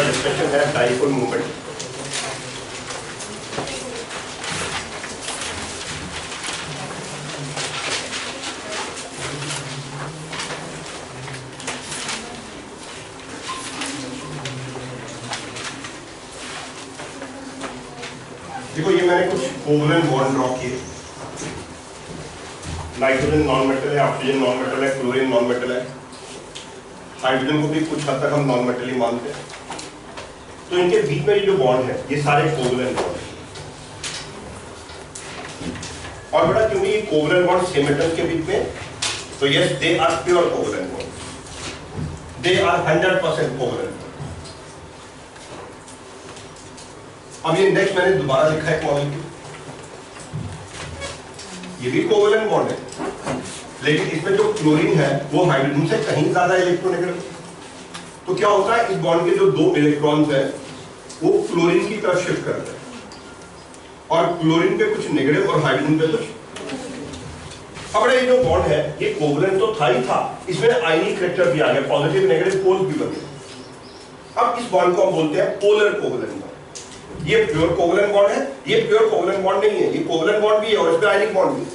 हमारा डिस्कशन है dipole moment. देखो ये मैंने कुछ कोवलेंट बॉन्ड ड्रॉ किए। नाइट्रोजन नॉन मेटल है, ऑक्सीजन नॉन मेटल है, क्लोरीन नॉन मेटल है, हाइड्रोजन को भी कुछ हद तक हम नॉन मेटल ही मानते हैं। तो इनके बीच में ये जो बॉन्ड है ये सारे कोवलेंट बॉन्ड है। और बेटा क्योंकि ये कोवलेंट बॉन्ड सेम एटम्स के बीच में, तो yes they are pure covalent bond, they are 100% covalent. अब ये नेक्स्ट मैंने दोबारा लिखा है मॉलिक्यूल, ये भी कोवलेंट बॉन्ड है, लेकिन इसमें जो क्लोरीन है वो हाइड्रोजन से कहीं ज्यादा इलेक्ट्रोनेगेटिव। तो क्या होता है, इस बॉन्ड के जो 2 इलेक्ट्रॉन्स हैं वो क्लोरीन की तरफ शिफ्ट करते हैं, और क्लोरीन पे कुछ नेगेटिव और हाइड्रोजन पे कुछ। अब ये जो बॉन्ड है ये कोवलेंट तो था ही था, इसमें आयनिक कैरेक्टर भी आ गया, पॉजिटिव नेगेटिव पोल भी बन गए। अब इस बॉन्ड को हम बोलते हैं पोलर कोवलेंट बॉन्ड। ये प्योर कोवलेंट बॉन्ड है, ये प्योर कोवलेंट बॉन्ड नहीं है, ये कोवलेंट बॉन्ड भी है और इसमें आयनिक बॉन्ड भी है।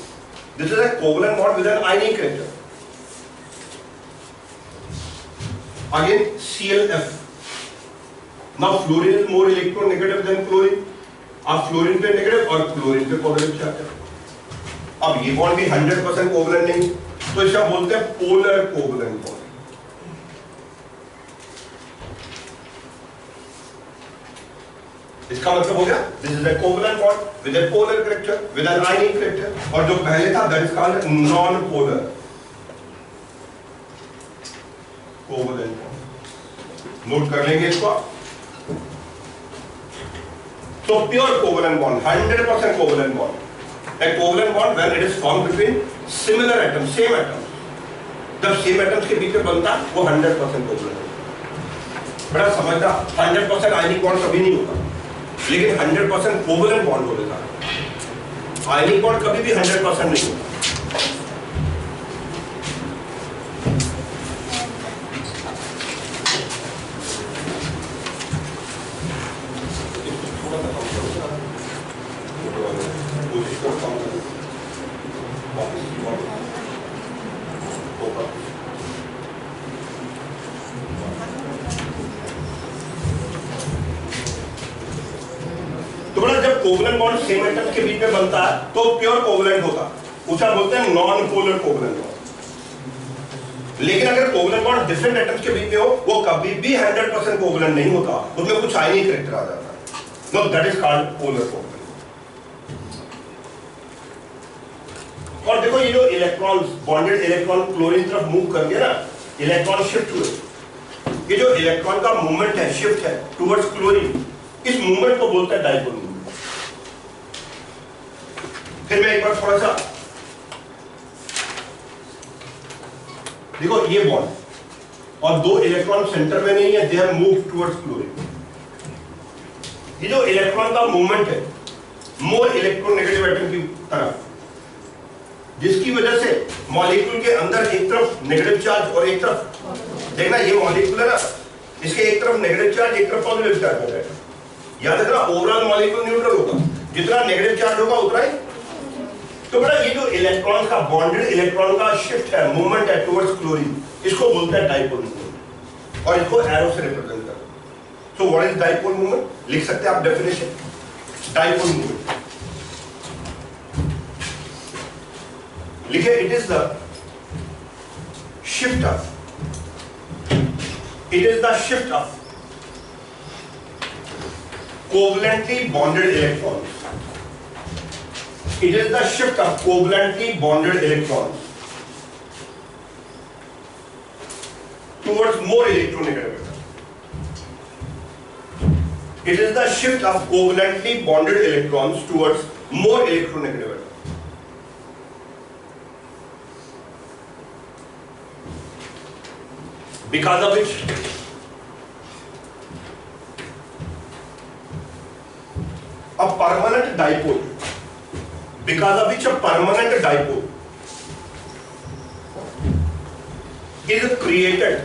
This is a covalent bond with an ionic character. Again ClF। Now fluorine is more electronegative than chlorine. अब फ्लोरीन पे नेगेटिव और क्लोरीन पे पॉजिटिव चार्ज है। अब ये बॉन्ड भी 100% कोवलेंट नहीं, तो इसे हम बोलते हैं पोलर कोवलेंट बॉन्ड। इसका मतलब हो गया this is a covalent bond with a polar character with an ionic character, और जो पहले था that is called non polar covalent bond. Note कर लेंगे इसको। तो pure covalent bond 100% covalent bond. A covalent bond when it is formed between similar atoms, same atoms. जब same atoms के बीच में बनता है वो 100% कोवलेंट है। बड़ा समझदा 100% आयनिक बॉन्ड कभी नहीं होता, लेकिन 100% कोवलेंट बॉन्ड हो जाता है। आयनिक बॉन्ड कभी भी 100% नहीं होता। कोवलेंट बॉन्ड सेम एटम्स के बीच में बनता है तो प्योर कोवलेंट होता, उसे बोलते हैं नॉन पोलर कोवलेंट बॉन्ड। लेकिन अगर कोवलेंट बॉन्ड डिफरेंट एटम्स के बीच में हो वो कभी भी 100% कोवलेंट नहीं होता, उसमें कुछ आयनिक कैरेक्टर आ जाता है, know that is called polar covalent. और देखो ये जो इलेक्ट्रॉन्स, बॉन्डेड इलेक्ट्रॉन क्लोरीन तरफ मूव कर गया ना, इलेक्ट्रॉन शिफ्ट हुए, ये जो इलेक्ट्रॉन का मूवमेंट है, शिफ्ट है टुवर्ड्स क्लोरीन, इस मूवमेंट को बोलते हैं डाइपोल मूवमेंट। फिर मैं एक बार थोड़ा सा देखो, ये बॉन्ड और 2 इलेक्ट्रॉन सेंटर में नहीं है, they have moved towards chlorine. ये जो इलेक्ट्रॉन का मूवमेंट है मोर इलेक्ट्रोनेगेटिव एटम की तरफ, जिसकी वजह से मॉलिक्यूल के अंदर एक तरफ नेगेटिव चार्ज और एक तरफ, देखना ये मॉलिक्यूल है ना, इसके एक तरफ नेगेटिव चार्ज एक तरफ पॉजिटिव चार्ज हो जाएगा। याद रखना ओवरऑल मॉलिक्यूल न्यूट्रल होगा, जितना नेगेटिव चार्ज होगा उतना ही। तो बेटा ये जो इलेक्ट्रॉन का बॉन्डेड इलेक्ट्रॉन का शिफ्ट है, मूवमेंट है टुवर्ड्स क्लोरीन, इसको बोलते हैं डाइपोल मूवमेंट, और इसको एरो से रिप्रेजेंट करते हैं। So what is dipole movement, लिख सकते हैं आप डेफिनेशन। डाइपोल मूवमेंट लिखे, it is the shift of, it is the shift of covalently bonded electrons. It is the shift of covalently bonded electrons towards more electronegative atoms. It is the shift of covalently bonded electrons towards more electronegative atoms. Because of which a permanent dipole, because of which a permanent dipole is created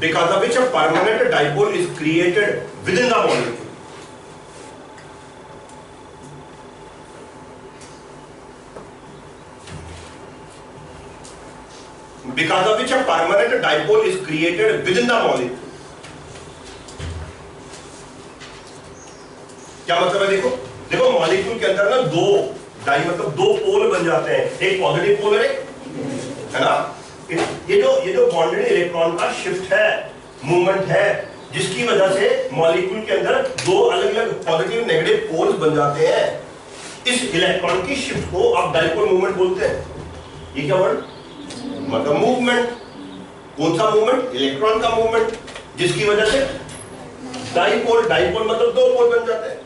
because of which a permanent dipole is created within the molecule. Because of which a permanent dipole is created within the molecule. क्या मतलब है? देखो देखो molecule के अंदर ना दो die मतलब दो पोल बन जाते हैं, एक पॉजिटिव पोल है, है ना? ये जो बॉन्डेड इलेक्ट्रॉन का शिफ्ट है, मूवमेंट है, जिसकी वजह से मॉलिक्यूल के अंदर दो अलग अलग पॉजिटिव नेगेटिव पोल्स बन जाते हैं, इस इलेक्ट्रॉन की शिफ्ट को आप डाइपोल मूवमेंट बोलते हैं। ये क्या वर्ड मतलब मूवमेंट। कौन सा मूवमेंट? इलेक्ट्रॉन का मूवमेंट, जिसकी वजह से डाइपोल, डाइपोल मतलब दो पोल बन जाते हैं।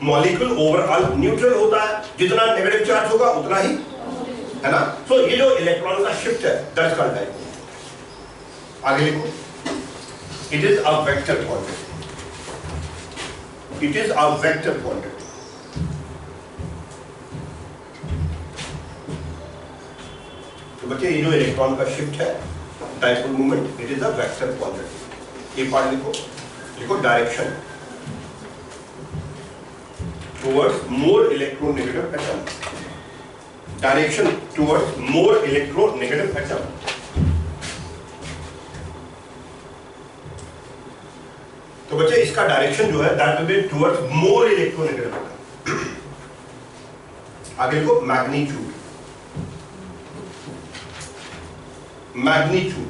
मॉलिक्यूल ओवरऑल न्यूट्रल होता है, जितना नेगेटिव चार्ज होगा उतना ही, है ना? सो ये जो इलेक्ट्रॉन का शिफ्ट है दैट्स कॉल्ड डाइपोल। आगे लिखो, it is a vector quantity, it is a vector quantity. तो बच्चे ये जो इलेक्ट्रॉन का शिफ्ट है dipole movement, it is a vector quantity. ये पार्ट लिखो, लिखो direction towards more electronegative atom, direction towards more electronegative atom. तो बच्चे इसका डायरेक्शन जो है that will be towards more electronegative atom. आगे लिखो मैग्नीट्यूड, मैग्नीट्यूड।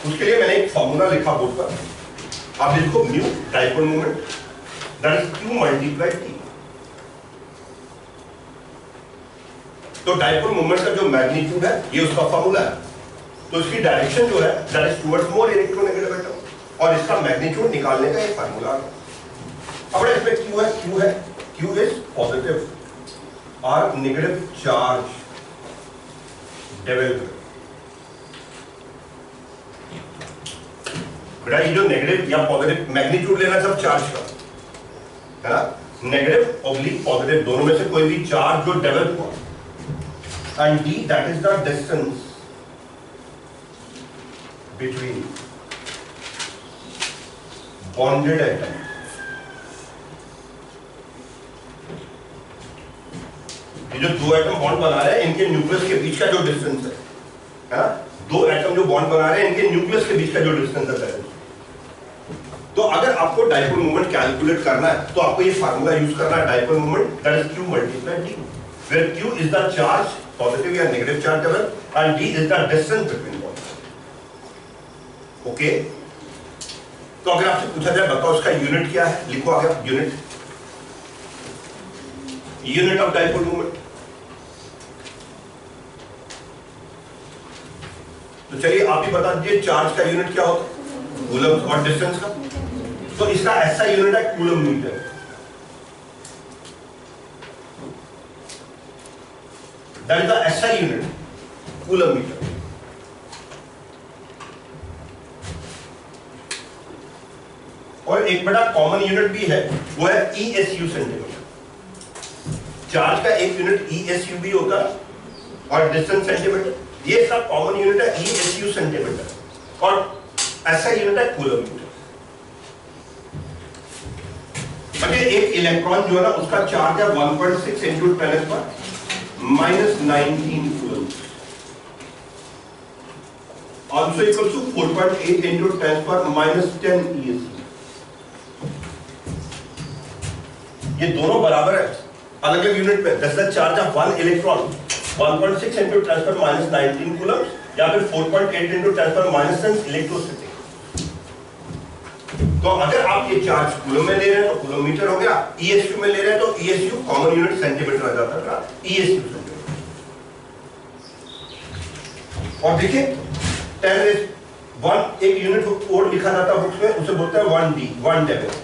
उसके लिए मैंने एक फॉर्मूला लिखा बोर्ड पर, आप लिखो mu dipole moment that is Q multiply T. तो डाइपोल मोमेंट का जो मैग्नीट्यूड है ये उसका फॉर्मूला है, तो इसकी डायरेक्शन जो है that is towards more electronegative atom, और इसका मैग्नीट्यूड निकालने का एक फॉर्मूला है। अब इसमें क्यू है, क्यू इज पॉजिटिव और नेगेटिव चार्ज डेवलप। बेटा ये जो नेगेटिव या पॉजिटिव मैग्नीट्यूड लेना सब चार्ज का, है ना? नेगेटिव ऑब्लिक पॉजिटिव दोनों में से कोई भी चार्ज जो डेवलप हुआ, and D that is the distance between bonded atom. ये जो दो एटम बॉन्ड बना रहे हैं इनके न्यूक्लियस के बीच का जो डिस्टेंस है ना? दो एटम जो बॉन्ड बना रहे हैं इनके न्यूक्लियस के बीच का जो डिस्टेंस है। तो अगर आपको डाइपोल मोमेंट कैलकुलेट करना है तो आपको ये फार्मूला यूज करना है, dipole moment that is q multiply d, where q is the charge, positive या negative charge level, and d is the distance between bonds. Okay, तो अगर आपसे पूछा जाए बताओ इसका यूनिट क्या है, लिखो आगे unit, unit of dipole moment. तो चलिए आप ही बता दीजिए चार्ज का यूनिट क्या होता है, कूलम्ब, और डिस्टेंस का, तो इसका ऐसा यूनिट है coulomb metre. That is the ऐसा यूनिट कूलम मीटर। और एक बड़ा कॉमन यूनिट भी है, वो है ESU सेंटीमीटर। चार्ज का एक यूनिट ESU भी होता है और डिस्टेंस सेंटीमीटर, ये इसका कॉमन यूनिट है ESU सेंटीमीटर, और ऐसा यूनिट है कूलम मीटर। एक इलेक्ट्रॉन जो है ना उसका चार्ज है 1.6 into 10⁻⁻⁹ coulomb, also equals to 4.8 into 10⁻⁻10 ESU। ये दोनों बराबर है, अलग अलग यूनिट में। दस the charge of one electron 1.6 into 10⁻⁻19 coulomb, या फिर 4.8 into 10⁻⁻10 इलेक्ट्रोस्टैटिक। तो अगर आप ये चार्ज कूलम में ले रहे हैं तो कूलम मीटर हो गया, ESU में ले रहे हैं तो ESU कॉमन यूनिट सेंटीमीटर आ जाता था, ESU सेंटीमीटर। और देखिए 10⁻1 एक यूनिट और लिखा जाता है बुक्स में, उसे बोलते हैं 1D, 1 decimal,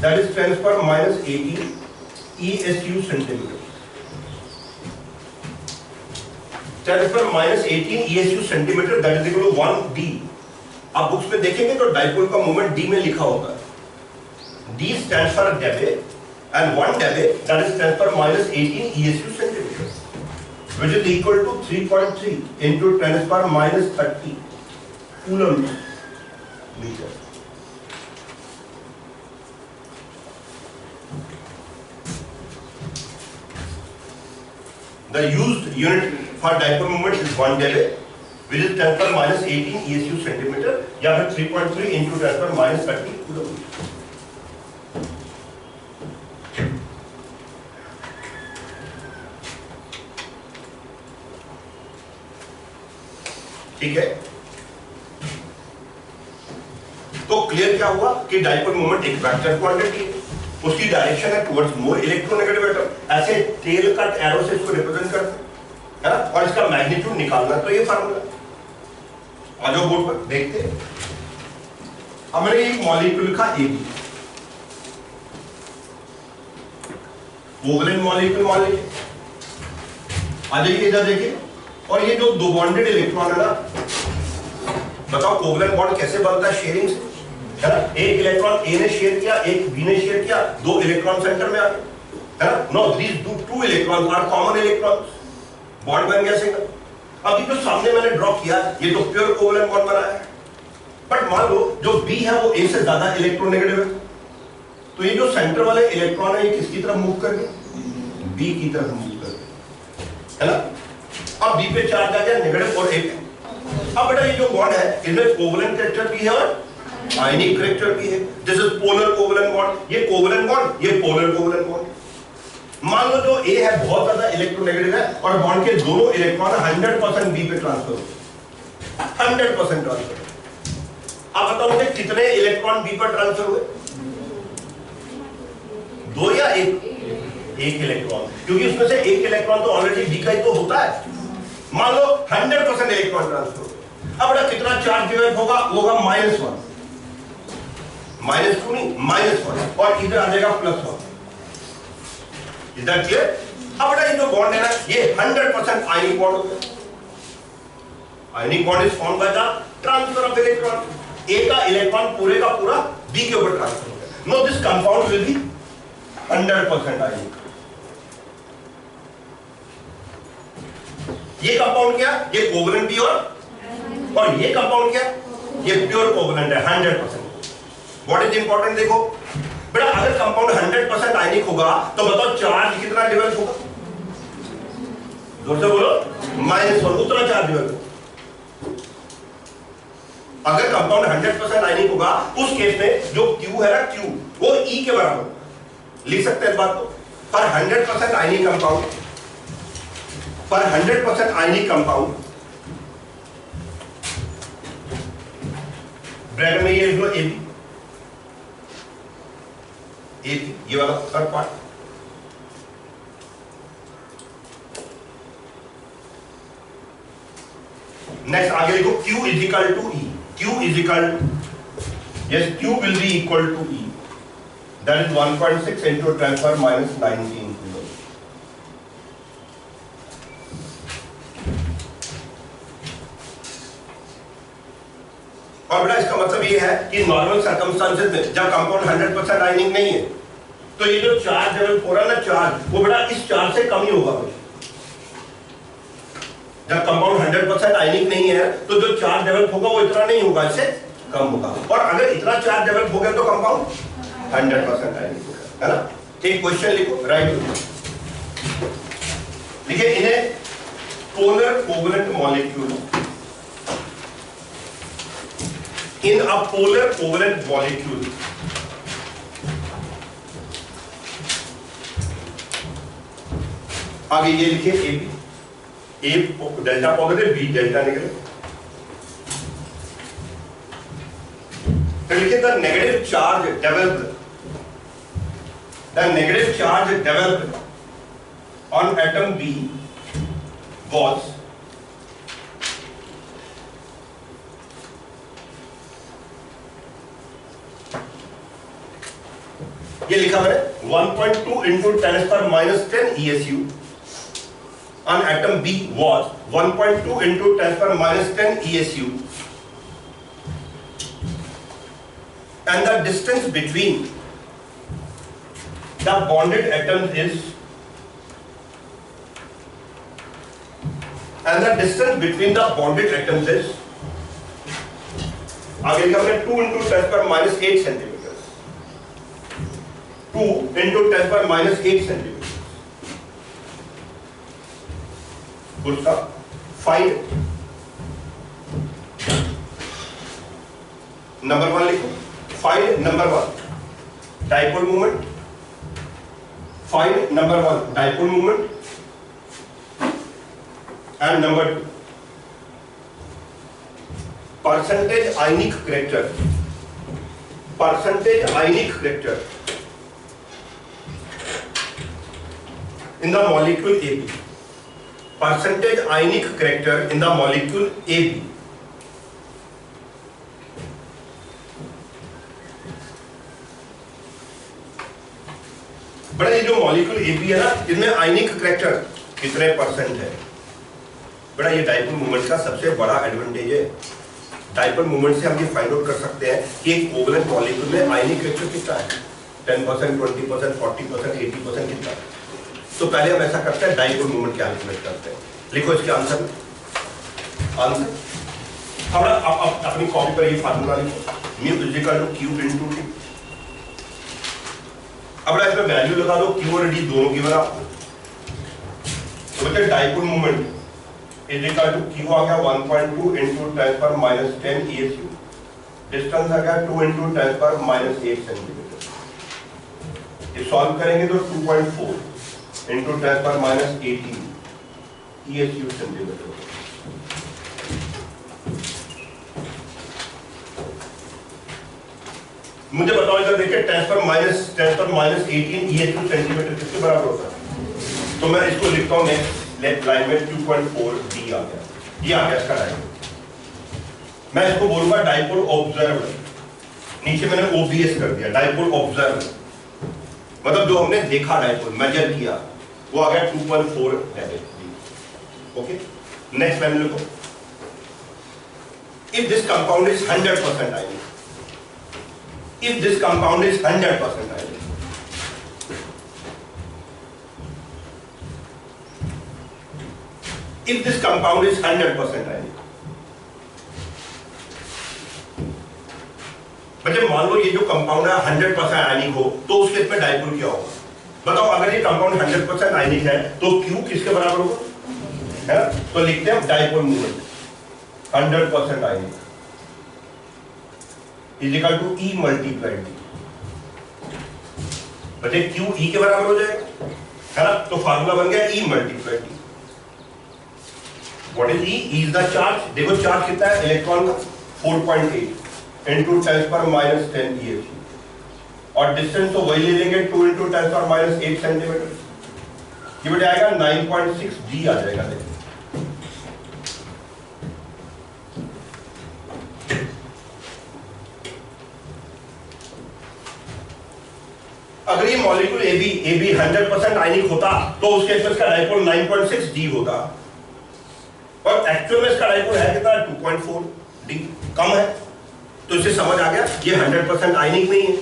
that is 10⁻18 ESU centimetre. 10⁻18 ESU centimetre that is equal to 1D। आप बुक्स में देखेंगे तो डाइपोल का मोमेंट D में लिखा होगा, D stands for Debye and 1 Debye that is 10⁻18 ESU centimetre. which is equal to 3.3 into 10 to the power minus 30 coulomb meter. The used unit for dipole moment is 1 dB, which is 10 to the power minus 18 ESU centimeter, या फिर 3.3 into 10 to the power minus 30 coulomb meter. ठीक है, तो clear क्या हुआ कि dipole moment एक vector quantity है, उसकी डायरेक्शन है टुवर्ड्स मोर इलेक्ट्रोनेगेटिव एटम, ऐसे टेल कट एरो से इसको रिप्रेजेंट करते हैं, है ना, और इसका मैग्नीट्यूड निकालना तो ये फार्मूला। आ जाओ बोर्ड पर देखते हैं। हमने एक मॉलिक्यूल लिखा AB, कोवलेंट मॉलिक्यूल मान लीजिए, आ जाइए इधर देखिए, और ये जो दो बॉन्डेड इलेक्ट्रॉन है ना, बताओ कोवलेंट बॉन्ड कैसे बनता है? शेयरिंग से, है ना। एक इलेक्ट्रॉन ए ने शेयर किया, एक बी ने शेयर किया, दो इलेक्ट्रॉन सेंटर में आ गए, है ना। No, these two electrons are common electrons, bond बन गया सिंगल। अभी जो सामने मैंने ड्रॉ किया ये तो प्योर कोवलेंट बॉन्ड बना है, बट मान लो जो बी है वो ए से ज्यादा इलेक्ट्रोनेगेटिव है, तो ये जो सेंटर वाले इलेक्ट्रॉन है ये किसकी तरफ मूव कर गए? बी की तरफ मूव कर गए, है ना। अब बी पे चार्ज आ गया नेगेटिव और ए पे। अब बेटा ये जो बॉन्ड है इसमें कोवलेंट कैरेक्टर भी है और आयनिक कैरेक्टर भी है। This is polar covalent bond, ये कोवलेंट बॉन्ड, ये पोलर कोवलेंट बॉन्ड। मान लो जो ए है बहुत ज्यादा इलेक्ट्रोनेगेटिव है और बॉन्ड के दोनों इलेक्ट्रॉन 100% बी पे ट्रांसफर होते हैं, 100% ट्रांसफर। अब बताओ मुझे कितने इलेक्ट्रॉन बी पर ट्रांसफर हुए? दो या एक? एक इलेक्ट्रॉन, क्योंकि उसमें से एक इलेक्ट्रॉन तो ऑलरेडी बी का ही तो होता है। मान लो 100% इलेक्ट्रॉन ट्रांसफर। अब बेटा कितना चार्ज डिवेलप होगा? वो होगा -1, -2 नहीं, -1, और इधर आ जाएगा +1। इधर क्लियर? अब बेटा ये जो बॉन्ड है ना ये 100% आयनिक बॉन्ड होता है। Ionic bond is formed by the transfer of electron. A का इलेक्ट्रॉन पूरे का पूरा बी के ऊपर ट्रांसफर होगा। No, this compound will be 100% ionic. ये कंपाउंड क्या? ये कोवलेंट भी और ये कंपाउंड क्या? ये प्योर कोवलेंट है 100%। व्हाट इज इंपॉर्टेंट देखो बेटा, अगर कंपाउंड 100% आयनिक होगा तो बताओ चार्ज कितना डेवलप होगा? जोर से बोलो, -1, उतना चार्ज डेवलप। अगर कंपाउंड 100% आयनिक होगा उस केस में जो Q है ना, Q वो E के बराबर लिख सकते हैं इस बात को। For 100% ionic compound, for 100% ionic compound, bracket में ये लिख लो AB, ये वाला थर्ड पार्ट। नेक्स्ट आगे लिखो Q is equal to E, Q is equal to, yes, Q will be equal to E, that is 1.6 into 10 to the power -19 coulomb. और बेटा इसका मतलब ये है कि नॉर्मल सर्कमस्टांसेस में जब कंपाउंड 100% आयनिक नहीं है तो ये जो चार्ज डेवलप हो रहा है ना, चार्ज वो बेटा इस चार्ज से कम ही होगा। जब कंपाउंड 100% आयनिक नहीं है तो जो चार्ज डेवलप होगा वो इतना नहीं होगा, इससे कम होगा। और अगर इतना चार्ज डेवलप हो गया तो कंपाउंड 100% आयनिक होगा, है ना। एक क्वेश्चन लिखो, राइट देखिए, इन्हें polar covalent molecule in a polar covalent molecule आगे ये लिखिए AB, A delta positive, B delta negative. फिर लिखिए the negative charge developed on atom B was ये लिखा मैंने 1.2 into 10 to the power -10 ESU on atom B was 1.2 into 10 to the power -10 ESU, and the distance between the bonded atoms is and the distance between the bonded atoms is, आगे लिखा हमने 2 into 10 पर -8 centimetre, 2 into 10 पर -8 centimetre. उसका find number 1 लिखो, find number 1 dipole moment, find number 1 dipole moment, and number 2 percentage ionic character, percentage ionic character in the molecule AB, percentage ionic character in the molecule AB। बड़ा ये जो molecule AB है ना, इनमें आयनिक character कितने percent है? बड़ा ये डाइपोल मोमेंट का सबसे बड़ा एडवांटेज है। डाइपोल मोमेंट से हम ये फाइंड आउट कर सकते हैं कि एक कोवलेंट मॉलिक्यूल में आयनिक करेक्टर कितना है, 10%, 20%, 40%, 80% कितना है। तो पहले हम ऐसा करते हैं, डाइपोल मोमेंट कैलकुलेट करते हैं। लिखो इसके आंसर, आंसर हम अपनी कॉपी पर ये फार्मूला लिखो, mu is equal to q into t. अब इसमें वैल्यू लगा दो, क्यू और डी दोनों की बराबर। तो बच्चे dipole moment is equal to Q आ गया 1.2 into 10 पर -10 ESU, डिस्टेंस आ गया 2 into 10 पर -8 सेंटीमीटर। ये सॉल्व करेंगे तो 2.4 into 10 पर -18 ESU सेंटीमीटर। मुझे बताओ इधर देखिए, 10 पर -18 ESU सेंटीमीटर किसके बराबर होता है? तो मैं इसको लिखता हूं नेक्स्ट लेफ्ट लाइन में 2.4 D आ गया, ये आ गया इसका डाइपोल। मैं इसको बोलूंगा डाइपोल ऑब्जर्वर, नीचे मैंने OBS कर दिया, डाइपोल ऑब्जर्वर मतलब जो हमने देखा, डाइपोल मेजर किया, वो आ गया 2.4 D। ओके, नेक्स्ट मैंने लिखो, if this compound is 100% ionic, if this compound is 100% ionic, if this compound is 100% ionic, बच्चे मान लो ये जो कंपाउंड है 100% आयनिक हो, तो उस केस में डाइपोल क्या होगा? बताओ, अगर ये कंपाउंड 100% आयनिक है तो Q किसके बराबर होगा? है ना? तो लिखते हैं dipole moment 100% ionic is equal to E multiplied D। बच्चे Q E के बराबर हो जाएगा, है ना? तो फार्मूला बन गया E multiplied D। What is E? E is the charge. देखो चार्ज कितना है इलेक्ट्रॉन का, 4.8 into 10 पर -10 ESU, और डिस्टेंस तो वही ले लेंगे, 2 into 10 पर -8 सेंटीमीटर। ये बेटा आएगा 9.6 D आ जाएगा। देखो अगर ये मॉलिक्यूल AB 100% आयनिक होता तो उस केस में इसका डाइपोल 9.6 D होता, और एक्चुअल में इसका डाइपोल है कितना? 2.4 D, कम है। तो इससे समझ आ गया ये 100% आयनिक नहीं है।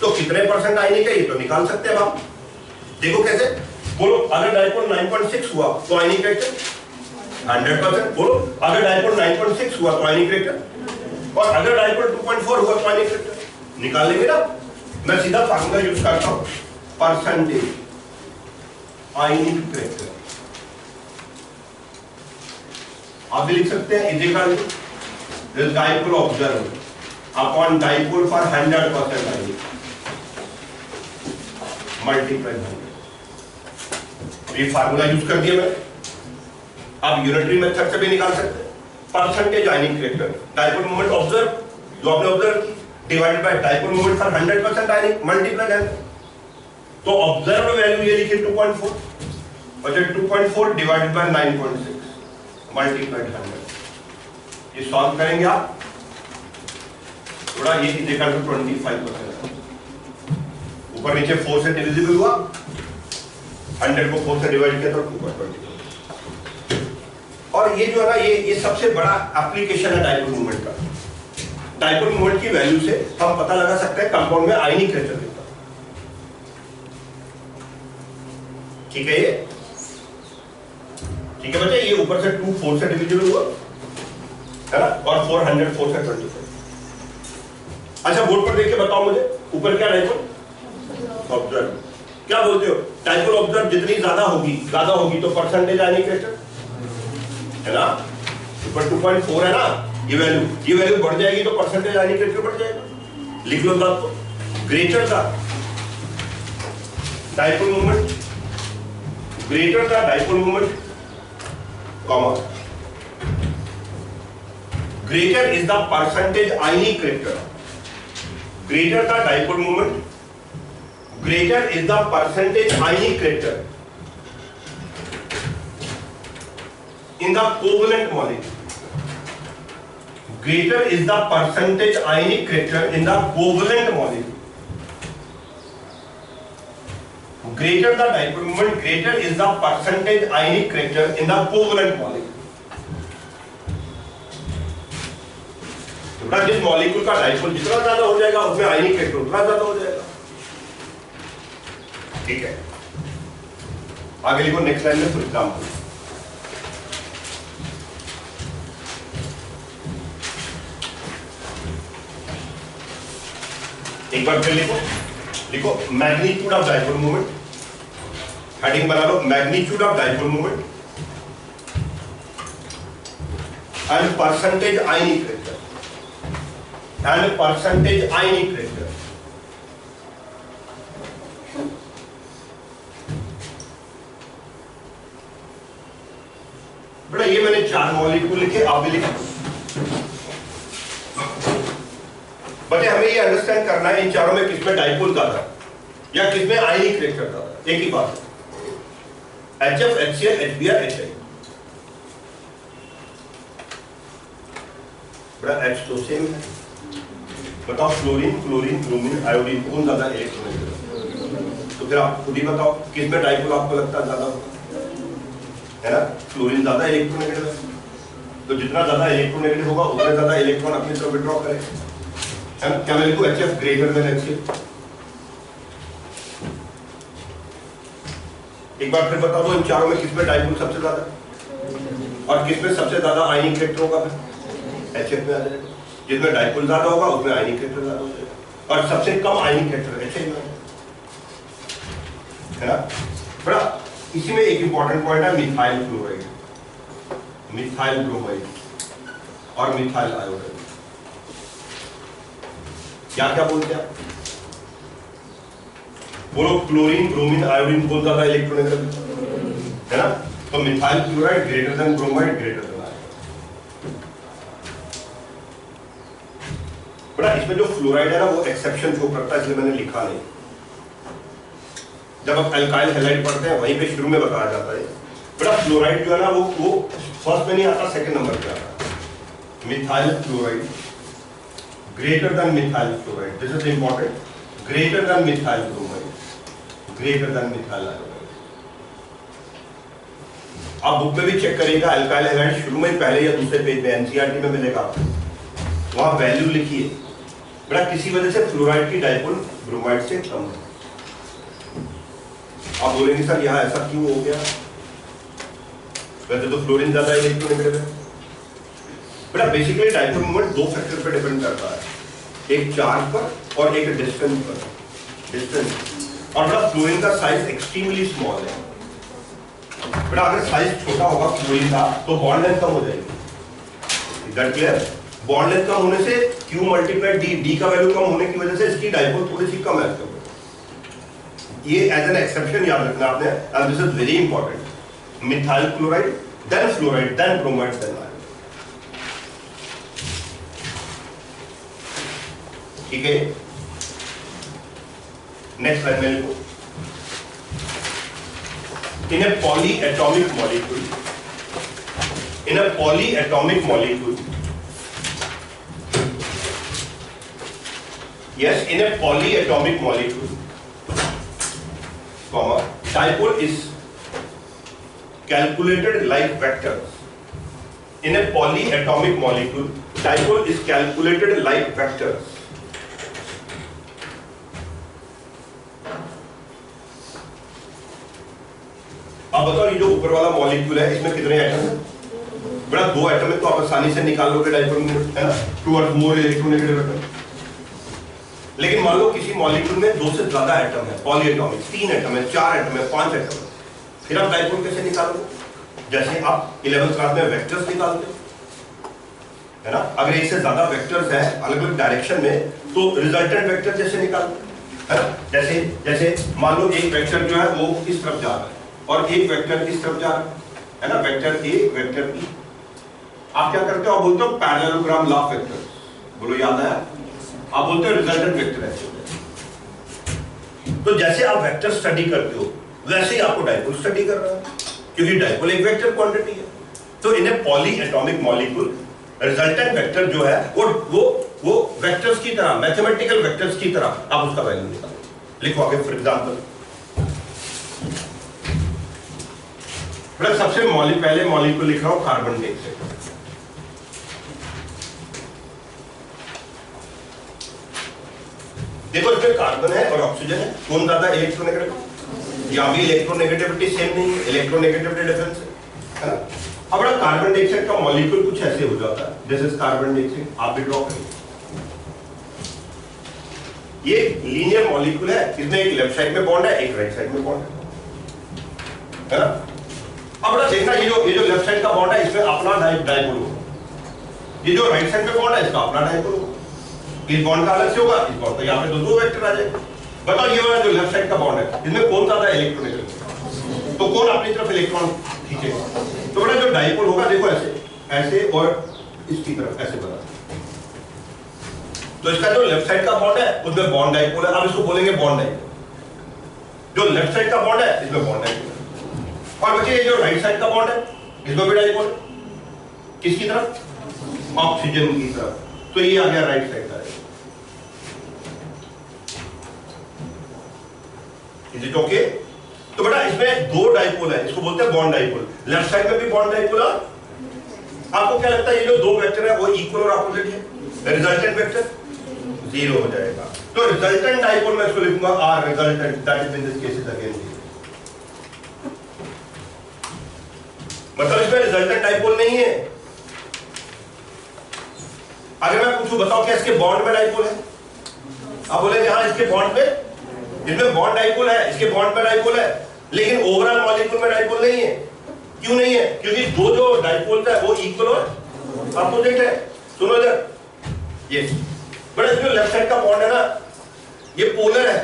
तो कितने परसेंट आयनिक है ये तो निकाल सकते हैं आप। देखो कैसे, बोलो अगर डाइपोल 9.6 हुआ तो आयनिक करेक्टर 100%। बोलो अगर डाइपोल 9.6 हुआ तो आयनिक करेक्टर, और अगर डाइपोल 2.4 हुआ तो आयनिक करेक्टर। निकाल लेंगे ना? मैं सीधा फार्मूला यूज करता हूं, परसेंटेज आयनिक करेक्टर। आप भी लिख सकते हैं is equal to this dipole observe upon dipole for 100% ionic multiply 100। ये फार्मूला यूज कर दिया मैंने। आप यूनिटरी मेथड से भी निकाल सकते हैं। परसेंटेज आयनिक करेक्टर, डाइपोल मोमेंट ऑब्जर्व जो आपने ऑब्जर्व की, divided by dipole moment for 100% ionic multiply 100। तो ऑब्जर्व वैल्यू ये लिखिए 2.4, और 2.4 डिवाइडेड बाय 9.6 मल्टीप्लाई 100। ये सॉल्व करेंगे आप, थोड़ा ये देखा तो 25%, ऊपर नीचे 4 से डिविजिबल हुआ, 100 को 4 से डिवाइड किया तो 2.20। और ये जो है ना, ये सबसे बड़ा एप्लीकेशन है डाइपोल मोमेंट का। डाइपोल मोमेंट की वैल्यू से हम पता लगा सकते हैं कंपाउंड में आयनिक करेक्टर कितना। ठीक है ये ठीक है बच्चे, ये ऊपर से 2 4 से डिविजिबल हुआ है ना, और 400 4 से 25। अच्छा बोर्ड पर देख के बताओ मुझे, ऊपर क्या डाइपोल ऑब्जर्व, क्या बोलते हो, डाइपोल ऑब्जर्व जितनी ज्यादा होगी तो परसेंटेज आयनिक क्रिस्टल है ना, ऊपर 2.4 है ना, ये वैल्यू बढ़ जाएगी तो परसेंटेज आयनिक क्रिस्टल बढ़ जाएगा। लिख लो बात को, greater the dipole moment, greater the dipole moment comma, greater is the percentage ionic character, greater the dipole moment, greater is the percentage ionic character in the covalent molecule, greater is the percentage ionic character in the covalent molecule, greater the dipole moment, greater is the percentage ionic character in the covalent molecule। जिस molecule का dipole जितना ज्यादा हो जाएगा उसमें आयनिक electron उतना ज्यादा हो जाएगा। ठीक है, आगे लिखो नेक्स्ट लाइन में फॉर एग्जांपल, एक बार फिर लिखो magnitude of dipole moment, heading बना लो magnitude of dipole moment and percentage ionic electron and percentage ionic character। बेटा ये मैंने 4 मॉलिक्यूल लिखे, आप भी लिखे। बटे हमें ये अंडरस्टैंड करना है इन चारों में किसमें डाइपोल ज्यादा या किसमें आयनिक कैरेक्टर ज्यादा। एक ही बात है, HF, HCl, HBr, HI। बेटा H तो सेम है, बताओ फ्लोरीन, क्लोरीन, ब्रोमीन, आयोडीन कौन ज्यादा इलेक्ट्रोनेगेटिव, तो फिर आप खुद ही बताओ किसमें डाइपोल आपको लगता है ज्यादा होगा, है ना, फ्लोरीन ज्यादा इलेक्ट्रोनेगेटिव है, तो जितना ज्यादा इलेक्ट्रोनेगेटिव होगा उतना ज्यादा इलेक्ट्रॉन अपनी तरफ विड्रॉ करेगा। क्या मैं लिखूं HF ग्रेटर देन HCl। एक बार फिर बता दो इन चारों में किसमें डाइपोल सबसे ज्यादा और किसमें सबसे ज्यादा आयनिक इलेक्ट्रॉन होगा, फिर HF में आ जाएगा। जिसमें डाइपोल ज्यादा होगा उसमें आयनिक कैरेक्टर ज्यादा हो जाएगा, और सबसे कम आयनिक कैरेक्टर HI में है ना। बड़ा इसी में एक इंपॉर्टेंट पॉइंट है मिथाइल क्लोराइड, मिथाइल ब्रोमाइड और मिथाइल आयोडाइड। क्या क्या बोलते हैं बोलो, क्लोरीन, ब्रोमीन, आयोडीन कौन ज्यादा इलेक्ट्रोनेगेटिव है ना, तो methyl chloride greater than bromide greater than. बड़ा इसमें जो फ्लोराइड है ना वो एक्सेप्शन शो करता है, इसलिए मैंने लिखा नहीं। जब आप अल्काइल हैलाइड पढ़ते हैं वहीं पे शुरू में बताया जाता है। बड़ा फ्लोराइड जो है ना वो फर्स्ट में नहीं आता, सेकंड नंबर पे आता है। Methyl fluoride greater than methyl fluoride, this is important, greater than methyl bromide, greater than methyl iodide. आप बुक में भी चेक करिएगा, अल्काइल हैलाइड शुरू में पहले या दूसरे पेज में एनसीईआरटी में मिलेगा, वहां वैल्यू लिखिए। बड़ा किसी वजह से फ्लोराइड की डाइपोल ब्रोमाइड से कम है। आप बोलेंगे सर यहाँ ऐसा क्यों हो गया, वैसे तो फ्लोरीन ज्यादा इलेक्ट्रोनेगेटिव है। बड़ा बेसिकली डाइपोल मोमेंट 2 फैक्टर पर डिपेंड करता है, एक चार्ज पर और एक डिस्टेंस पर, डिस्टेंस। और बड़ा फ्लोरीन का साइज एक्सट्रीमली स्मॉल है। बड़ा अगर साइज छोटा होगा फ्लोरीन का तो बॉन्ड लेंथ कम हो जाएगी, दैट क्लियर। बॉन्ड लेंथ कम होने से Q मल्टीप्लाई D, D का वैल्यू कम होने की वजह से इसकी डाइपोल थोड़ी सी कम है। ये एज एन एक्सेप्शन याद रखना आपने, and this is very important. Methyl chloride then fluoride then bromide then iodide. ठीक है, नेक्स्ट लाइन में लिखो, in a polyatomic molecule, in a polyatomic molecule, yes, in a polyatomic molecule, comma, dipole is calculated like vectors. In a polyatomic molecule, dipole is calculated like vectors. अब बताओ ये जो ऊपर वाला मॉलिक्यूल है इसमें कितने एटम है? बड़ा 2 एटम है, तो आप आसानी से निकाल लोगे डाइपोल मोमेंट, है ना, टुवर्ड्स मोर इलेक्ट्रोनेगेटिव एटम। लेकिन मान लो किसी मॉलिक्यूल में 2 से ज्यादा एटम है, पॉलीएटॉमिक, 3 एटम है, 4 एटम है, 5 एटम है, फिर आप डाइपोल कैसे निकालोगे? जैसे आप 11th क्लास में वेक्टर्स निकालते हो, है ना, अगर एक से ज्यादा वेक्टर्स है अलग अलग डायरेक्शन में तो रिजल्टेंट वेक्टर जैसे निकालते हैं, है ना। जैसे जैसे मान लो एक वेक्टर जो है वो इस तरफ जा रहा है और एक वेक्टर इस तरफ जा रहा है ना, वेक्टर ए वेक्टर बी। आप क्या करते हो? आप बोलते हो पैरेललोग्राम लॉ ऑफ वेक्टर्स, बोलो याद आया? आप बोलते हो रिजल्टेंट वेक्टर है। तो जैसे आप वेक्टर स्टडी करते हो वैसे ही आपको डाइपोल स्टडी कर रहा है, क्योंकि डाइपोल एक वेक्टर क्वांटिटी है। तो इन्हें poly atomic molecule resultant vector जो है वो वेक्टर्स की तरह, मैथमेटिकल वेक्टर्स की तरह आप उसका वैल्यू निकालो। लिखो आगे फॉर एग्जांपल, सबसे पहले मॉलिक्यूल लिख रहा हूं कार्बन डाइऑक्साइड। देखो इसमें कार्बन है और ऑक्सीजन है, कौन ज्यादा इलेक्ट्रोनेगेटिव? यहाँ भी इलेक्ट्रोनेगेटिविटी सेम नहीं है, इलेक्ट्रोनेगेटिविटी डिफरेंस है ना। अब बड़ा कार्बन डाइऑक्साइड का मॉलिक्यूल कुछ ऐसे हो जाता है, जैसे कार्बन डाइऑक्साइड आप भी ड्रॉ करें। ये लीनियर मॉलिक्यूल है, इसमें एक लेफ्ट साइड में बॉन्ड है, एक राइट साइड में बॉन्ड है ना। अब बड़ा देखना, ये जो लेफ्ट साइड का बॉन्ड है इसमें अपना डाइपोल होगा, ये जो राइट साइड में बॉन्ड है इसका अपना डाइपोल होगा। इस बॉन्ड का अलग से होगा, इस बॉन्ड का यहाँ पे दो वेक्टर आ जाएंगे। बताओ ये वाला जो लेफ्ट साइड का बॉन्ड है इसमें कौन ज्यादा इलेक्ट्रोनेगेटिव, तो कौन अपनी तरफ इलेक्ट्रॉन खींचेगा? तो बड़ा जो डाइपोल होगा देखो ऐसे ऐसे और इसकी तरफ ऐसे बना, तो इसका जो लेफ्ट साइड का बॉन्ड है उसमें बॉन्ड डाइपोल है, अब इसको बोलेंगे बॉन्ड डाइपोल। जो लेफ्ट साइड का बॉन्ड है इसमें बॉन्ड डाइपोल है। और बच्चे ये जो राइट साइड का बॉन्ड है इसमें भी डाइपोल है, किसकी तरफ? ऑक्सीजन की तरफ। तो ये आ गया राइट साइड का। Is it okay? तो बेटा इसमें 2 डाइपोल है, इसको बोलते हैं बॉन्ड डाइपोल। लेफ्ट साइड में भी बॉन्ड डाइपोल है। आपको क्या लगता है ये जो 2 वेक्टर है वो इक्वल और अपोजिट है? रिजल्टेंट वेक्टर 0 हो जाएगा। तो रिजल्टेंट डाइपोल मैं इसको लिखूंगा are resultant, that is in this case is again 0। मतलब इसमें रिजल्टेंट डाइपोल नहीं है। अगर मैं पूछूं बताओ क्या इसके बॉन्ड में डाइपोल है? आप बोलेंगे हाँ इसके बॉन्ड में, इसमें बॉन्ड डाइपोल है, इसके बॉन्ड में डाइपोल है, लेकिन ओवरऑल मॉलिक्यूल में डाइपोल नहीं है। क्यों नहीं है? क्योंकि 2 जो डाइपोल है वो इक्वल और अपोजिट है। सुनो इधर, ये बड़ा जो लेफ्ट साइड का बॉन्ड है ना ये पोलर है,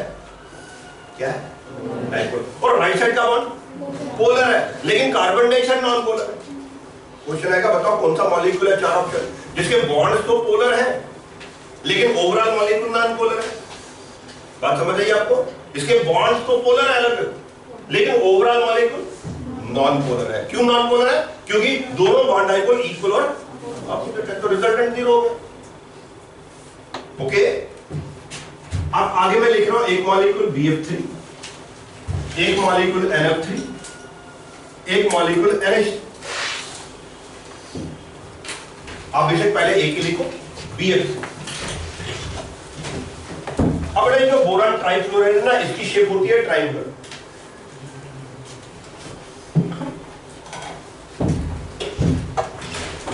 क्या है? डाइपोल। और राइट साइड का बॉन्ड पोलर है, लेकिन कार्बन डाइऑक्साइड नॉन पोलर है। क्वेश्चन आएगा बताओ कौन सा मॉलिक्यूल है? 4 ऑप्शन, जिसके बॉन्ड्स तो पोलर है लेकिन ओवरऑल मॉलिक्यूल नॉन पोलर है। बात समझ आई आपको? इसके बॉन्ड्स तो पोलर है अलग, लेकिन ओवरऑल मॉलिक्यूल नॉन पोलर है। क्यों नॉन पोलर है? क्योंकि दोनों बॉन्ड डाइपोल इक्वल और अपोजिट है, तो रिजल्टेंट 0 हो गया। ओके, अब आगे मैं लिख रहा हूं एक मॉलिक्यूल BF3, एक मॉलिक्यूल NF3, एक मॉलिक्यूल NH। आप बेशक पहले एक ही लिखो BF3। अब ये जो बोरान ट्राइफ्लोराइड है ना इसकी शेप होती है triangle.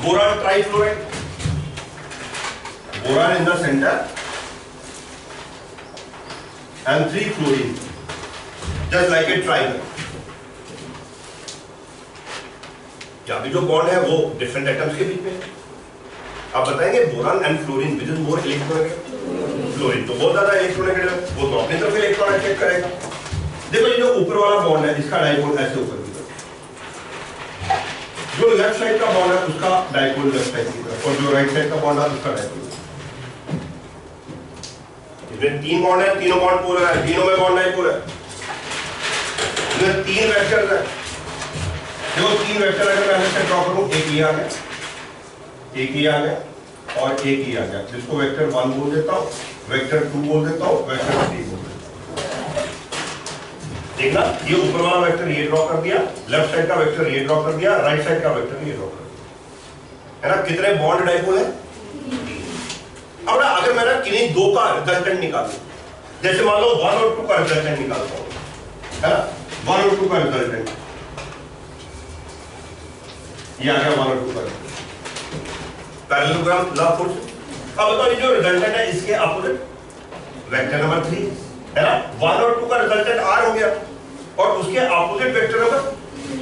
Boron trifluoride, boron in the center and 3 fluorine, just like a triangle। यहाँ भी जो बॉन्ड है वो डिफरेंट एटम्स के बीच में। आप बताएंगे boron and fluorine which is more electronegative? Fluorine तो बहुत ज्यादा इलेक्ट्रोनेगेटिव, वो तो अपनी तरफ इलेक्ट्रॉन अट्रैक्ट करेगा। देखो ये जो ऊपर वाला बॉन्ड है इसका डाइपोल ऐसे ऊपर की तरफ, जो लेफ्ट साइड का बॉन्ड है उसका डाइपोल लेफ्ट साइड की तरफ, और जो राइट साइड का बॉन्ड है उसका डाइपोल। इसमें 3 बॉन्ड है, तीनों बॉन्ड पोलर है, तीनों में बॉन्ड डाइपोल है। इसमें 3 वेक्टर्स है। देखो 3 वेक्टर अगर मैं अलग से ड्रॉ करूं, एक ये आ गया, एक ये आ गया और एक ये आ गया, जिसको वेक्टर 1 बोल देता हूं, वेक्टर 2 बोल देता हूं, वेक्टर 3 बोल देता हूं। देखना ये ऊपर वाला वेक्टर ये ड्रॉ कर दिया, लेफ्ट साइड का वेक्टर ये ड्रॉ कर दिया, राइट साइड का वेक्टर ये ड्रॉ कर दिया, है ना। कितने बॉन्ड डाइपोल है? अब ना अगर मैं किन्हीं 2 का रिजल्टेंट निकालूं, जैसे मान लो 1 और 2 का रिजल्टेंट निकालता हूं, है ना, 1 और 2 का रिजल्टेंट, ये आ गया 1 और 2 का पैरेललोग्राम लॉ फोर्स। अब बताओ ये जो रिजल्टेंट है इसके अपोजिट वेक्टर नंबर 3 है ना, 1 और 2 का रिजल्टेंट r हो गया और उसके अपोजिट वेक्टर नंबर,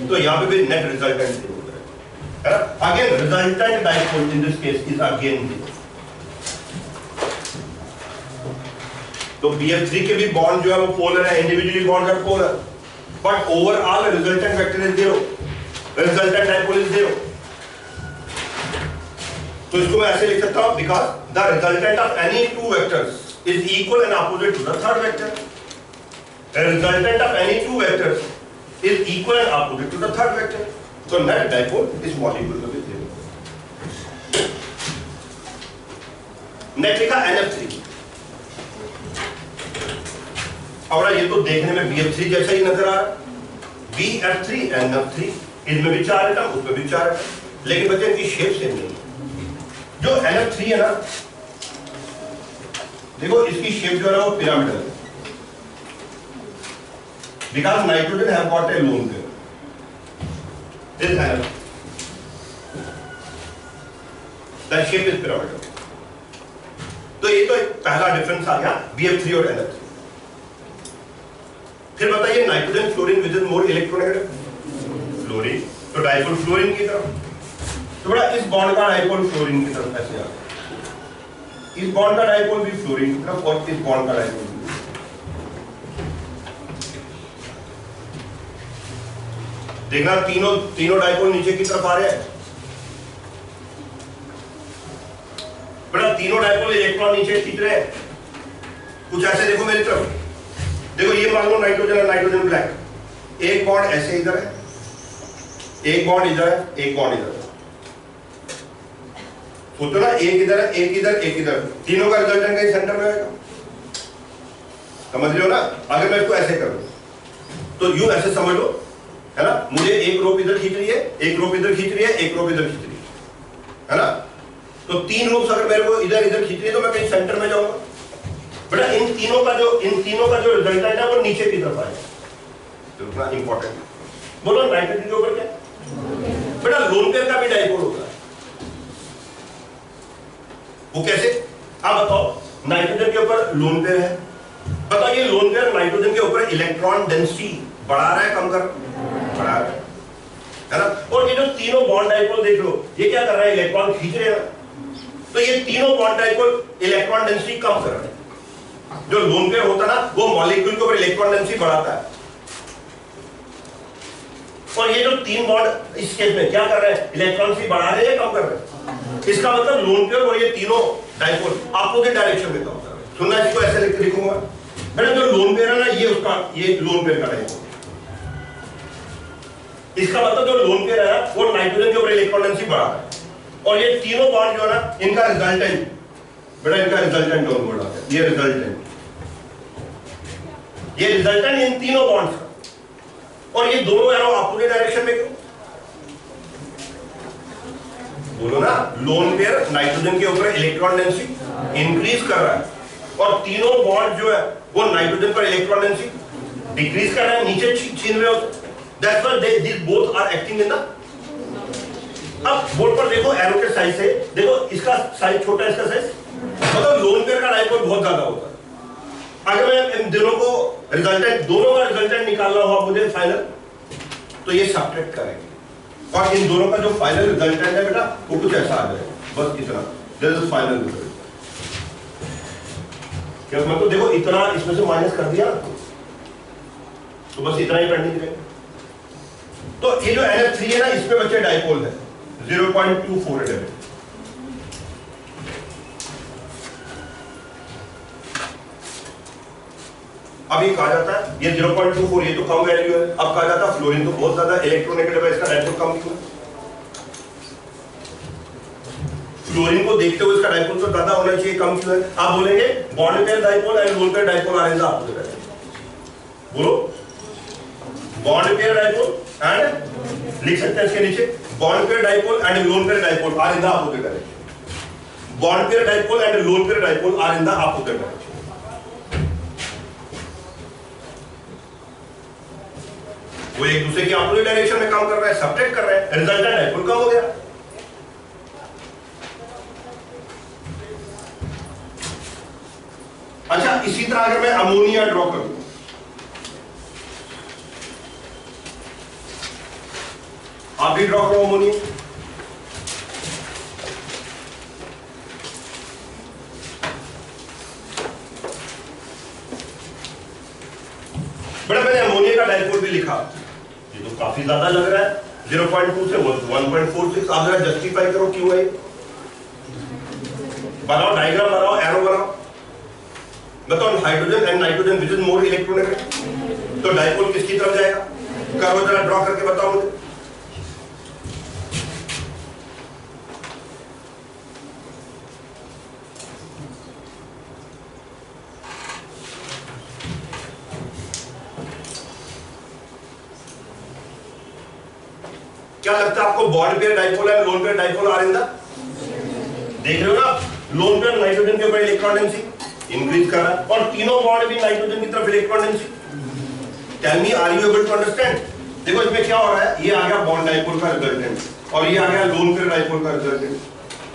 तो यहाँ पे भी नेट रिजल्टेंट है ना। Again resultant dipole in this case is again 0। तो BF3 के भी बॉन्ड जो है वो पोलर है, individually bond are polar, but overall resultant vector is 0, resultant dipole is 0। तो इसको मैं ऐसे लिख सकता हूं, because the resultant of any two vectors is equal and opposite to the third vector. The resultant of any two vectors is equal and opposite to the third vector, so net dipole is molecule with 0। Net लिखा NF3। और ये तो देखने में BF3 जैसा ही नजर आ रहा है, BF3 NF3, इसमें भी 4 एटम, उसमें भी 4 एटम, लेकिन बच्चे इनकी शेप सेम नहीं है। जो NF3 है ना, देखो इसकी शेप जो है ना वो पिरामिडल है, because nitrogen have got a lone pair. This NF, the shape is pyramidal। तो ये तो पहला डिफरेंस आ गया BF3 और NF3। फिर बताइए nitrogen fluorine which is more electronegative, fluorine, तो डाइपोल फ्लोरीन की तरफ। तो बड़ा इस बॉन्ड का डाइपोल फ्लोरीन की तरफ ऐसे आ गया, इस बॉन्ड का डाइपोल भी फ्लोरीन की तरफ और इस बॉन्ड का डाइपोल भी। देखना तीनों डाइपोल नीचे की तरफ आ रहे हैं, बड़ा तीनों डाइपोल इलेक्ट्रॉन नीचे खींच रहे हैं। कुछ ऐसे देखो मेरी तरफ, देखो ये मान लो नाइट्रोजन और नाइट्रोजन ब्लैक, एक बॉन्ड ऐसे इधर है, एक बॉन्ड इधर है, एक बॉन्ड इधर है। सोचो ना, एक इधर है, एक इधर, एक इधर, तीनों का रिजल्टेंट कहीं सेंटर में आएगा। समझ रहे हो ना। अगर मैं इसको ऐसे करूं तो यूं ऐसे समझ लो, है ना, मुझे एक रोप इधर खींच रही है, एक रोप इधर खींच रही है, एक रोप इधर खींच रही है ना। तो 3 रोप्स अगर मेरे को इधर इधर खींच रही है तो मैं कहीं सेंटर में जाऊंगा। बेटा इन तीनों का जो रिजल्टेंट है वो नीचे की तरफ आएगा, तो इतना इंपॉर्टेंट। बोलो नाइट्रोजन के ऊपर क्या, बेटा लोन पेयर का भी डाइपोल होता है। वो कैसे, आप बताओ। नाइट्रोजन के ऊपर लोन पेयर है, बताओ ये लोन पेयर नाइट्रोजन के ऊपर इलेक्ट्रॉन डेंसिटी बढ़ा रहा है, कम कर बढ़ा रहा है ना। और ये जो तीनों बॉन्ड डाइपोल देख लो, ये क्या कर रहा है, इलेक्ट्रॉन खींच रहे हैं। तो ये तीनों बॉन्ड डाइपोल इलेक्ट्रॉन डेंसिटी कम कर रहे हैं। जो लोन पेयर होता है ना, वो मॉलिक्यूल के ऊपर इलेक्ट्रॉन डेंसिटी बढ़ाता है। और ये जो 3 बॉन्ड इस केस में क्या कर रहे हैं, इलेक्ट्रॉन डेंसिटी बढ़ा रहे हैं, कम कर रहे हैं। इसका मतलब लोन पेयर और ये तीनों डाइपोल अपोजिट डायरेक्शन में काम कर रहे हैं। सुनना, इसको ऐसे लिखूंगा, बेटा जो लोन पेयर है ना, ये उसका, ये लोन पेयर का डाइपोल। इसका मतलब जो लोन पेयर है वो नाइट्रोजन के ऊपर इलेक्ट्रॉन डेंसिटी बढ़ा रहा है। और ये तीनों बॉन्ड जो है ना, इनका रिजल्टेंट, बेटा इनका रिजल्टेंट डाउनवर्ड आ गया। ये रिजल्टेंट इन तीनों बॉन्ड्स का। और ये दोनों एरो अपोजिट डायरेक्शन में क्यों, बोलो ना। लोन पेयर नाइट्रोजन के ऊपर इलेक्ट्रॉन डेंसिटी इंक्रीज कर रहा है और तीनों बॉन्ड जो है वो नाइट्रोजन पर इलेक्ट्रॉन डेंसिटी डिक्रीज कर रहा है, नीचे छीन रहे होते। That's why these both are acting in the। अब बोर्ड पर देखो एरो के साइज से, देखो इसका साइज छोटा है, इसका साइज, मतलब लोन पेयर का डाइपोल बहुत ज्यादा होता है। अगर मैं इन दोनों को रिजल्टेंट, दोनों का रिजल्टेंट निकालना हो मुझे फाइनल, तो ये सब्ट्रैक्ट करेंगे और इन दोनों का जो फाइनल रिजल्टेंट है बेटा वो कुछ ऐसा आ जाएगा, बस इतना। This is final result. क्या मतलब देखो इतना इसमें से माइनस कर दिया तो बस इतना ही पेंडिंग रहेगा। तो ये जो NF3 है ना, इसमें बच्चे डाइपोल है 0.24 है। अब ये कहा जाता है ये 0.24, ये तो कम वैल्यू है। अब कहा जाता है फ्लोरीन तो बहुत ज्यादा इलेक्ट्रोनेगेटिव है, इसका डाइपोल कम क्यों है। फ्लोरीन को देखते हुए इसका डाइपोल तो ज्यादा होना चाहिए, कम क्यों है। आप बोलेंगे bond pair dipole and lone pair dipole are in the opposite direction. बोलो बॉन्ड पेयर डाइपोल एंड, लिख सकते हैं इसके नीचे, bond pair dipole and lone pair dipole are in the opposite direction. Bond pair dipole and lone pair dipole are in the opposite direction. वो एक दूसरे की अपोजिट डायरेक्शन में काम कर रहा है, सब्ट्रैक्ट कर रहा है, रिजल्टेंट डाइपोल कम हो गया। अच्छा, इसी तरह अगर मैं अमोनिया ड्रॉ करूं, आप भी ड्रॉ करो अमोनिया। बड़ा मैंने अमोनिया का डाइपोल भी लिखा, ये तो काफी ज्यादा लग रहा है, 0.2 से 1.46। आप जरा जस्टिफाई करो क्यों है, बनाओ डायग्राम, बनाओ एरो बनाओ, बताओ hydrogen and nitrogen which is more electronegative, तो डाइपोल किसकी तरफ जाएगा, करो जरा ड्रॉ करके बताओ मुझे। क्या लगता है आपको, bond pair dipole and lone pair dipole are in the, देख रहे हो ना, लोन पेयर नाइट्रोजन के ऊपर इलेक्ट्रॉन डेंसिटी इंक्रीज कर रहा है और तीनों बॉन्ड भी नाइट्रोजन की तरफ electron density. Tell me, are you able to understand? देखो इसमें क्या हो रहा है, ये आ गया बॉन्ड डाइपोल का रिजल्टेंट और ये आ गया लोन पेयर डाइपोल का रिजल्टेंट,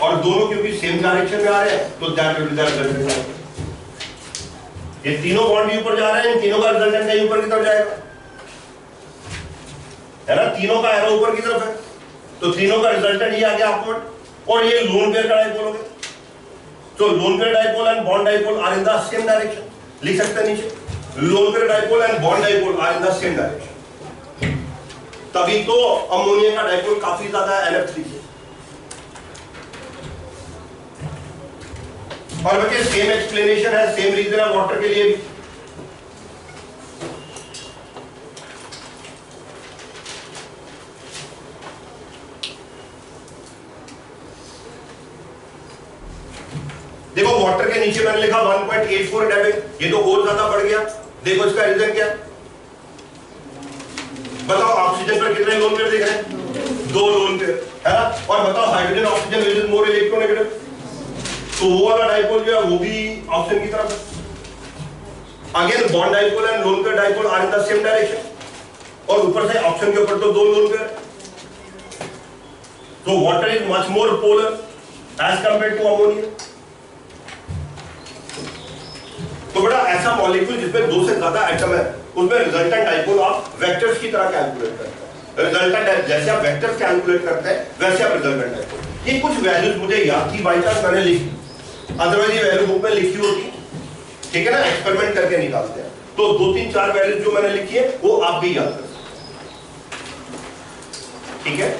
और दोनों क्योंकि सेम डायरेक्शन में आ रहे हैं तो that will be the resultant. ये तीनों बॉन्ड भी ऊपर जा रहे हैं, इन तीनों का रिजल्टेंट कहीं ऊपर की तरफ जाएगा, है ना, तीनों का एरो ऊपर की तरफ है, तो तीनों का रिजल्टेंट ये आ गया अपवर्ड, और ये लोन पेयर का डाइपोल हो गया। तो lone pair dipole and bond dipole are in the same direction, लिख सकते हैं नीचे, lone pair dipole and bond dipole are in the same direction. तभी तो अमोनिया का डाइपोल काफी ज्यादा NF3 है। और बच्चे सेम एक्सप्लेनेशन है, सेम रीजन है वाटर के लिए भी। देखो वाटर के नीचे मैंने लिखा 1.84 डेबिट, ये तो और ज्यादा बढ़ गया। देखो इसका रीजन क्या, बताओ ऑक्सीजन पर कितने लोन पेयर दिख रहे हैं, 2 लोन पेयर, है ना, और बताओ hydrogen oxygen which is more electronegative, तो वो वाला डाइपोल जो है वो भी ऑक्सीजन की तरफ है। Again bond dipole and lone pair dipole are in the same direction, और ऊपर से ऑक्सीजन के ऊपर तो 2 लोन पेयर, तो water is much more polar as compared to ammonia. तो बड़ा ऐसा मॉलिक्यूल जिसमें 2 से ज्यादा एटम है, उसमें रिजल्टेंट डाइपोल आप वेक्टर्स की तरह कैलकुलेट करते हैं। रिजल्टेंट जैसे आप वेक्टर्स कैलकुलेट करते हैं वैसे आप रिजल्टेंट डाइपोल। ये कुछ वैल्यूज मुझे याद थी, बाई चांस मैंने लिखी, अदरवाइज ये वैल्यू बुक में लिखी होती, ठीक है ना, एक्सपेरिमेंट करके निकालते हैं। तो 2-3-4 वैल्यूज जो मैंने लिखी है वो आप भी याद कर, ठीक है।